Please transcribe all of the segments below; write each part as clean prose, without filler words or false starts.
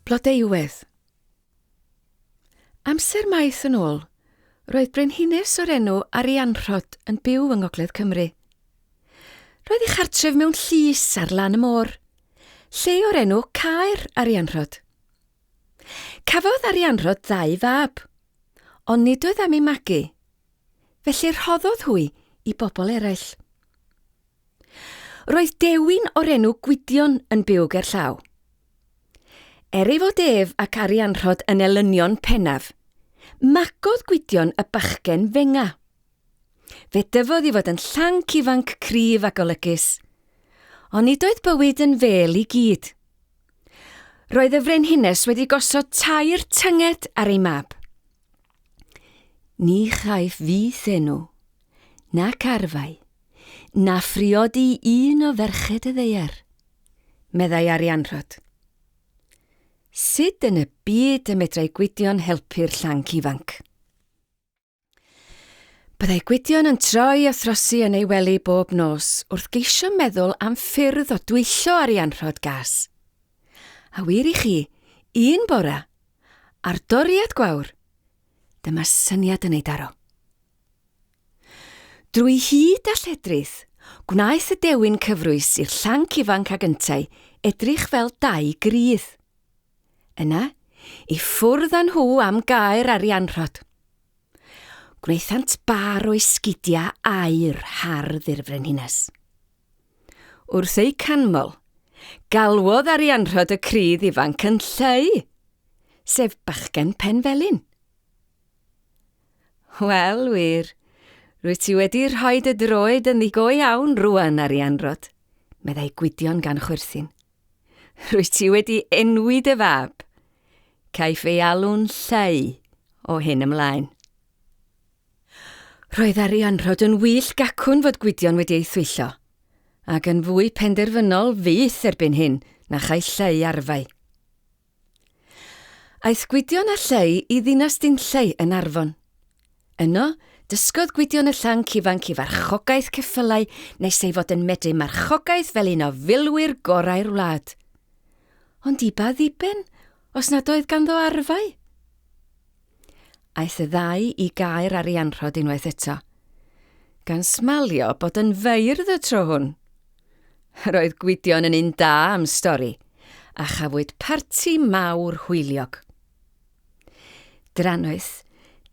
Blodeuwedd. Amser maith yn ôl, roedd brenhines o'r enw Arianrhod yn byw yng Ngogledd Cymru. Roedd ei chartref mewn llys ar lan y môr, lle o'r enw Caer Arianrhod. Cafodd Arianrhod 2 fab, ond nid oedd am ei magu, felly rhoddodd hwy i bobl eraill. Roedd dewin o'r enw Gwydion yn byw gerllaw. Ei fod Ef ac Arianrhod yn elynion pennaf, magodd Gwydion y bachgen fenga. Fe dyfodd i fod yn llanc ifanc cryf ac olygus, ond nid oedd bywyd yn fel i gyd. Roedd y frenhines wedi gosod 2 tynged ar ei mab. Ni chaiff fydd enw, nac arfau, na phriodi un o ferched y ddeiar, meddai Arianrhod. Sut yn y byd y medrai Gwydion helpu'r llanc ifanc? Byddai Gwydion yn troi a throsi yn ei wely bob nos wrth geisio meddwl am ffyrdd o dwyllio Arianrhod gas. A wir i chi, un bora, ar doriad gwawr, dyma syniad yn ei daro. Drwy hyd a lledrith, gwnaeth y dewin cyfrwys i'r llanc ifanc ag yntau edrych fel 2 grydd. Yna, i ffwrdd â nhw am gaer Arianrhod. Gwnaethant bar o esgidia aur hardd i'r frenhines. Wrth ei canmol, galwodd Arianrhod y crydd ifanc yn lleu, sef bachgen Penfelyn. Wel, wir, rwyt ti wedi rhoi dy droed yn ddigo iawn rwan, Arianrhod, meddai Gwydion gan chwyrthin. Rwyt ti wedi enwi dy fab. Caiff ei alw'n lleu o hyn ymlaen. Roedd Arianrhod yn wyll gacwn fod Gwydion wedi ei thwyllo, ac yn fwy penderfynol fyth erbyn hyn na chai lleu arfau. Aeth Gwydion a lleu i ddinas Dinlleu yn Arfon. Yno, dysgodd Gwydion y llanc ifanc i farchogaeth ceffylau nes ei fod yn medru marchogaeth fel un o filwyr gorau'r wlad. Ond i ba ddiben, os nad oedd ganddo arfau? Aeth y 2 i gaer Arianrhod unwaith eto, gan smalio bod yn feirdd y tro hwn. Roedd Gwydion yn un da am stori, a chafwyd parti mawr hwyliog. Dranwydd,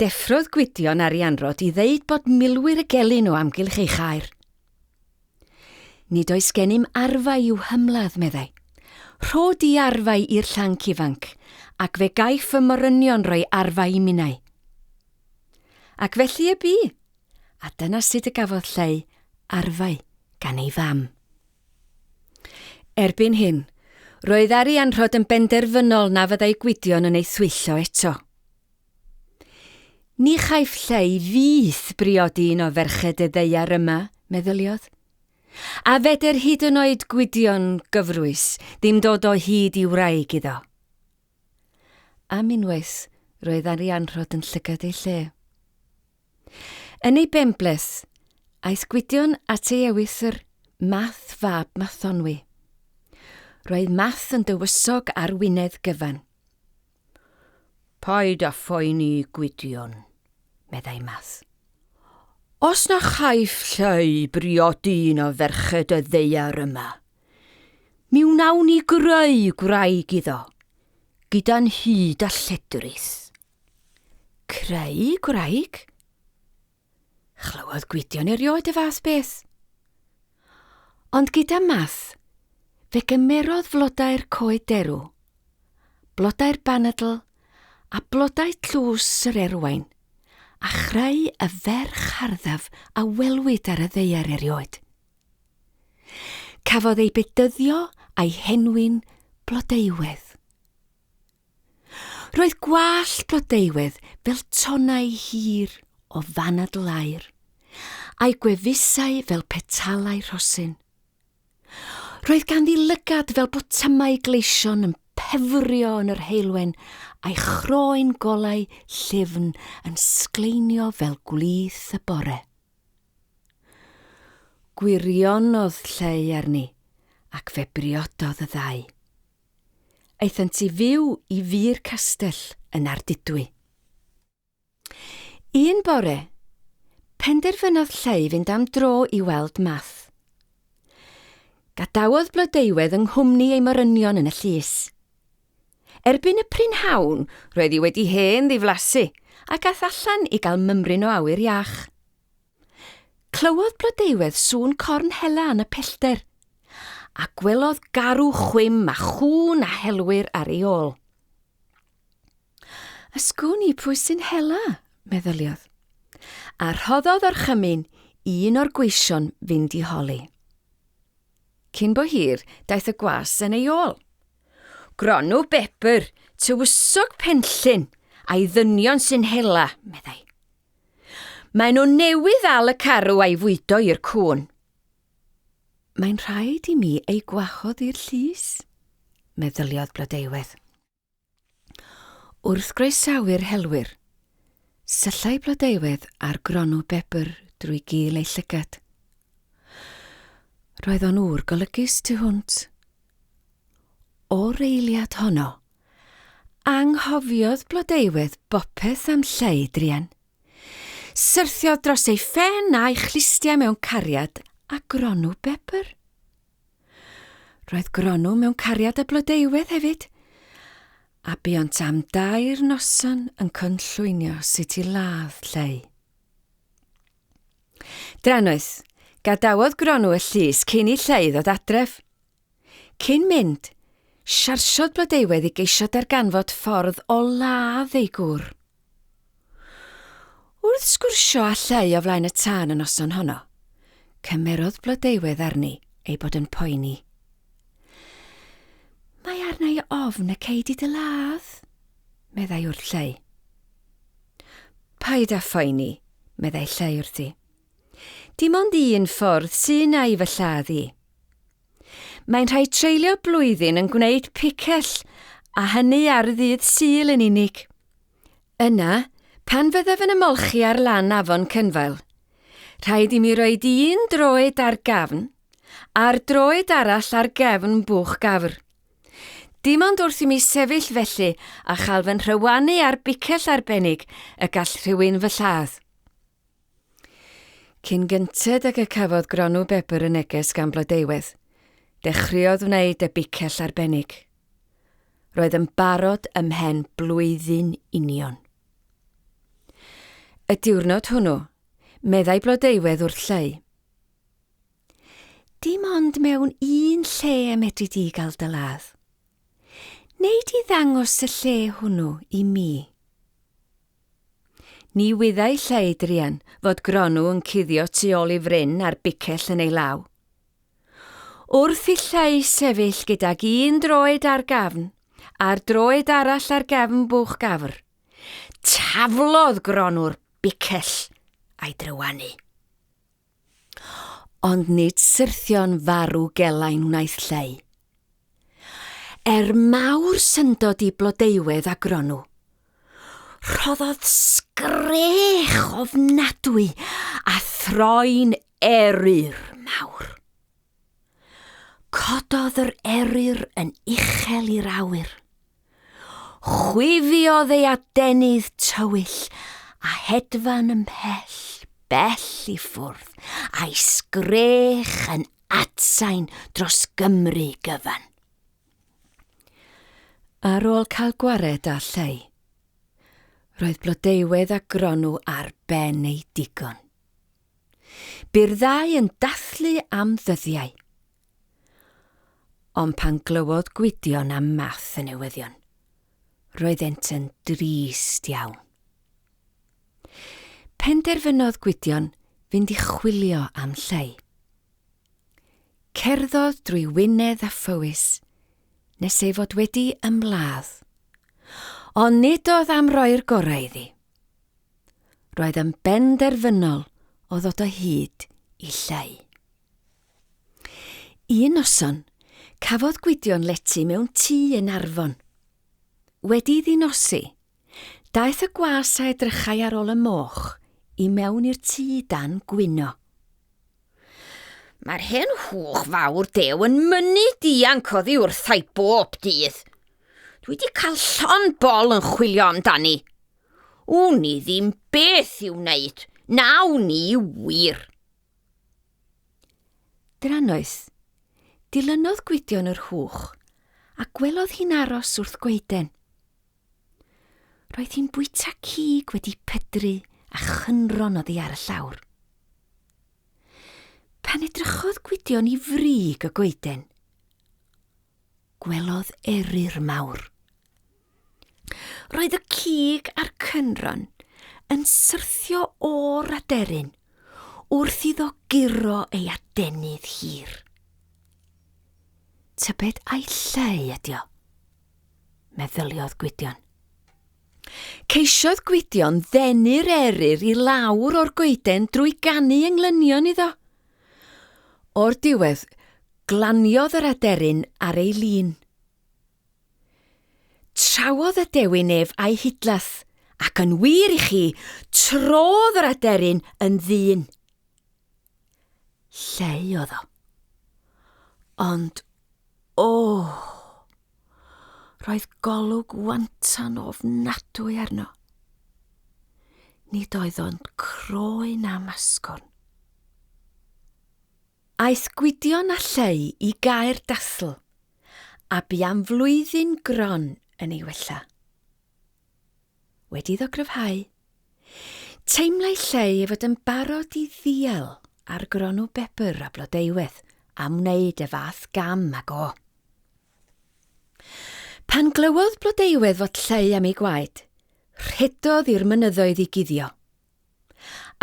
deffrodd Gwydion Arianrhod i ddeud bod milwyr y gelyn o amgylch ei chaer. Nid oes gennym arfau i'w hymladd, meddai. Rhod i arfau i'r llanc ifanc, ac fe gaiff y morynion roi arfau i minnau. Ac felly y bu, a dyna sut y gafodd lleu arfau gan ei fam. Erbyn hyn, roedd Arianrhod yn benderfynol na fyddai Gwydion yn ei thwyllo eto. Ni chaiff lleu fyth briodi un o ferched y ddeiar yma, meddyliodd. A feder hyd yn oed Gwydion gyfrwys ddim dod o hyd i wraig iddo. Am unwaith, roedd Arianrhod yn llygad ei lle. Yn ei benbleth, aeth Gwydion at ei ewythr Math fab Mathonwy. Roedd Math yn dywysog ar wyneb gyfan. Paid â phoeni, Gwydion, meddai Math. Os na chaiff lleu briodi un o ferched y ddeiar yma, mi wnawn ni greu gwraig iddo, gyda'n hyd a lledrith. Creu gwraig? Chlywodd Gwydion erioed y fath beth. Ond gyda Math, fe gymerodd flodau'r coed derw, blodau'r banadl a blodau tlws yr erwain, a chreu y ferch harddaf a welwyd ar y ddeiar erioed. Cafodd ei bedyddio a'i henwyn Blodeuwedd. Roedd gwallt Blodeuwedd fel tonau hir o fanadl aur, a'i gwefusau fel petalau rhosyn. Roedd ganddi lygad fel botymau gleision yn pefrio yn yr heilwen a'i chroen golau llyfn yn sgleinio fel gwlyth y bore. Gwirionodd lleu arni ac fe briododd y 2. aethant i fyw i fur castell yn Ardudwy. Un bore, penderfynodd Lleu fynd am dro i weld Math. Gadawodd Blodeuwedd yng nghwmni ei morynion yn y llys. Erbyn y prynhawn, roedd hi wedi hen ddiflasu ac ath allan i gael mymryn o awyr iach. Clywodd Blodeuwedd sŵn corn hela yn y pellter, a gwelodd garw chwym a chŵn a helwyr ar ei ôl. Ysgwn i pwy sy'n hela, meddyliodd, a rhoddodd o'r chymyn un o'r gweision fynd i holi. Cyn bo hir, daeth y gwas yn ei ôl. Gronw bepr, tywysog penllyn, a'i ddynion sy'n hela, meddai. Mae nhw newydd ddal y carw a'i fwydo i'r cwn. Mae'n rhaid i mi ei gwachodd i'r llys, meddyliodd Blodeuwedd. Wrth groesawu'r helwyr, syllai Blodeuwedd ar gronw bebr drwy gil ei llygad. Roedd o'n ŵr golygus tu hwnt. O'r eiliad honno, anghofiodd Blodeuwedd bopeth am Lleu druan. Syrthiodd dros ei phen a'i chlistiau mewn cariad a gronw bebr. Roedd gronw mewn cariad y Blodeuwedd hefyd, a buont am 2 noson yn cynllwynio sut i ladd Lleu. Dranwydd, gadawodd gronw y llys cyn i Lleu ddod adref. Cyn mynd, siarsiodd Blodeuwedd i geisio darganfod ffordd o ladd ei gŵr. Wrth sgwrsio â Lleu o flaen y tân y noson honno, cymerodd Blodeuwedd arni ei bod yn poeni. Mae arna i ofn y ceid i dy ladd, meddai wrth Lleu. Paid â phoeni, meddai Lleu wrthi. Dim ond un ffordd sy'n ei fy lladd i. Mae'n rhaid treulio blwyddyn yn gwneud picell, a hynny ar ddydd Sul yn unig. Yna, pan fyddaf yn ymolchi ar lan afon Cynfael, rhaid i mi roed un droed ar gafn, a'r droed arall ar gefn bwch gafr. Dim ond wrth i mi sefyll felly a chael fy nhrywanu ar bicell arbennig y gall rhywun fy lladd. Cyn gynted ag y cafodd gronw bebr y neges gan Blodeuwedd, dechreuodd wneud y bicell arbennig. Roedd yn barod ymhen blwyddyn union. Y diwrnod hwnnw, meddai Blodeuwedd wrth Lleu. Dim ond mewn un lle y medru di gael dy ladd. Neu di ddangos y lle hwnnw i mi. Ni wyddai Lleu druan fod gronw yn cuddio tu ôl i fryn a'r bicell yn ei law. Wrth i Lleu sefyll gydag un droed ar gafn, a'r droed arall ar gefn bwch gafr, taflodd gronw'r bicell a'i drywanu. Ond nid syrthio'n farw gelain wnaeth Lleu. Mawr syndod i Blodeuwedd a gronw, rhoddodd sgrech ofnadwy a throi'n eryr mawr. Cododd yr eryr yn uchel i'r awyr. Chwifiodd ei adenydd tywyll a hedfan ymhell, bell i ffwrdd, a'i sgrech yn atsain dros Gymru gyfan. Ar ôl cael gwared â Lleu, roedd Blodeuwedd a gronw ar ben ei digon. Bu'r ddau yn dathlu am ddyddiau. Ond pan glywodd Gwydion am Math y newyddion, roeddent yn drist iawn. Penderfynodd Gwydion fynd i chwilio am Lleu. Cerddodd drwy Wynedd a Phywys, nes ei fod wedi ymladd, ond nid oedd am roi'r gorau iddi. Roedd yn benderfynol o ddod o hyd i Lleu. Un noson, cafodd Gwydion leti mewn tŷ yn Arfon. Wedi ddinosi, daeth y gwas a edrychai ar ôl y moch i mewn i'r tŷ dan gwyno. Mae'r hen hwch fawr dew yn mynnu dianc oddi wrthai bob dydd. Dwi wedi cael llon bol yn chwilio amdani. Wn i ddim beth i'w wneud. Nawn ni wir. Drannoeth, dilynodd Gwydion yr hwch a gwelodd hi'n aros wrth goeden. Roedd hi'n bwyta cig wedi pydru a chynron oddi ar y llawr. Pan edrychodd Gwydion i frig y goeden, gwelodd eryr mawr. Roedd y cig a'r cynron yn syrthio o'r aderyn wrth iddo guro ei adenydd hir. Tybed a'i lle ydi o, meddyliodd Gwydion. Ceisiodd Gwydion ddenu'r eryr i lawr o'r goeden drwy ganu englynion iddo. O'r diwedd, glaniodd yr aderyn ar ei lun. Trawodd y dewin ef a'i hidlath, ac yn wir i chi, trodd yr aderyn yn ddyn. Lle oedd o. Ond, roedd golwg wantan ofnadwy arno. Nid oedd o'n croen am asgwrn. Aeth Gwydion a Lleu i gaer dathl, a bu am flwyddyn gron yn ei wella. Wedi iddo gryfhau, teimlai Lleu ei fod yn barod i ddiel ar gronw bebr a blodeuwedd am wneud y fath gam ag o. Pan glywodd blodeuwedd fod Lleu am ei gwaed, rhedodd i'r mynyddoedd i guddio.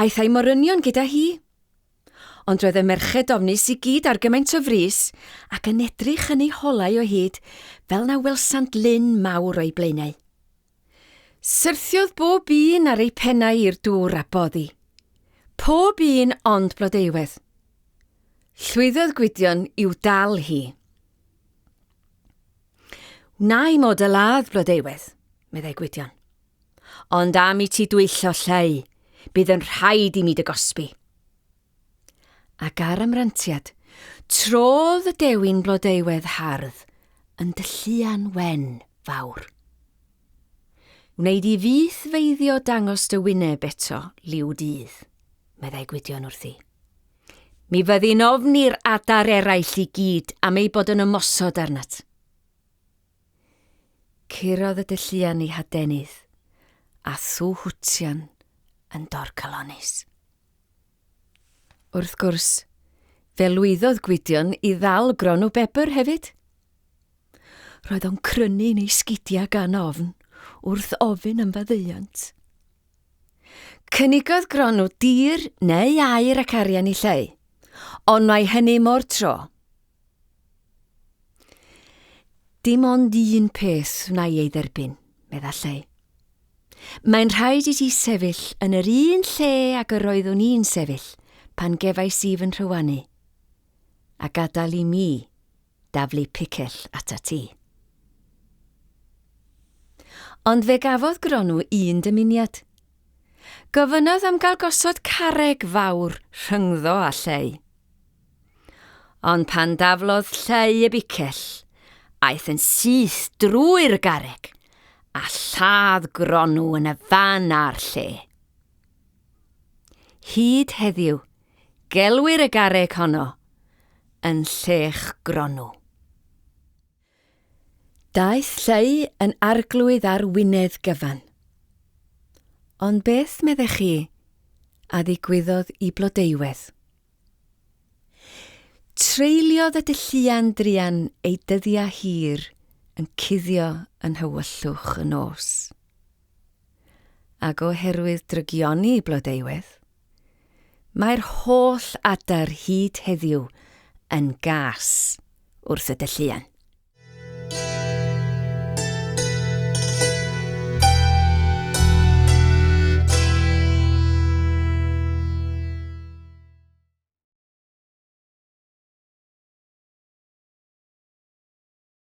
Aeth ei morynion gyda hi, ond roedd y merched ofnus i gyd ar gymaint o frys ac yn edrych yn ei holau o hyd fel na welsant lyn mawr o'i blaenau. Syrthiodd bob un ar ei pennau i'r dŵr a boddi. Pob un ond blodeuwedd. Llwyddodd Gwydion i'w dal hi. Na i mod y ladd blodeuwedd, meddai Gwydion. Ond am i ti dwyllio Lleu, bydd yn rhaid i mi dy gosbi. Ac ar ymrantiad, trodd y dewin blodeuwedd hardd yn dylluan wen fawr. Wneud i fydd feiddio dangos dy wyneb eto, liw dydd, meddai Gwydion wrthi. Mi fyddi'n ofni'r adar eraill i gyd am ei bod yn ymosod arnat. Curodd y dylluan i hadenydd, a thw hwtian yn dorcalonis. Wrth gwrs, fe lwyddodd Gwydion i ddal gronw bebr hefyd. Roedd o'n crynu neu sgidia gan ofn, wrth ofyn am faddeuant. Cynigodd gronw dir neu air ac arian i Lleu, ond mae hynny mor tro. Dim ond un peth wna i ei dderbyn, medda Lleu. Mae'n rhaid i ti sefyll yn yr un lle ag yr oeddwn i'n sefyll pan gefais i fy nhrywanu, a gadael i mi daflu picell ata ti. Ond fe gafodd gronw un dymuniad. Gofynnodd am gael gosod carreg fawr rhyngddo a Lleu. Ond pan daflodd Lleu y bicell, aeth yn syth drwy'r garreg, a lladd gronw yn y fan a'r lle. Hyd heddiw, gelwir y garreg honno yn llech gronw. Daeth Lleu yn arglwydd ar wynedd gyfan. Ond beth meddech chi a ddigwyddodd i blodeuwedd? Treuliodd y dylluan drian ei dyddiau hir yn cuddio yn hywyllwch y nos. Ac oherwydd drygioni blodeuwedd, mae'r holl adar hyd heddiw yn gas wrth y dylluan.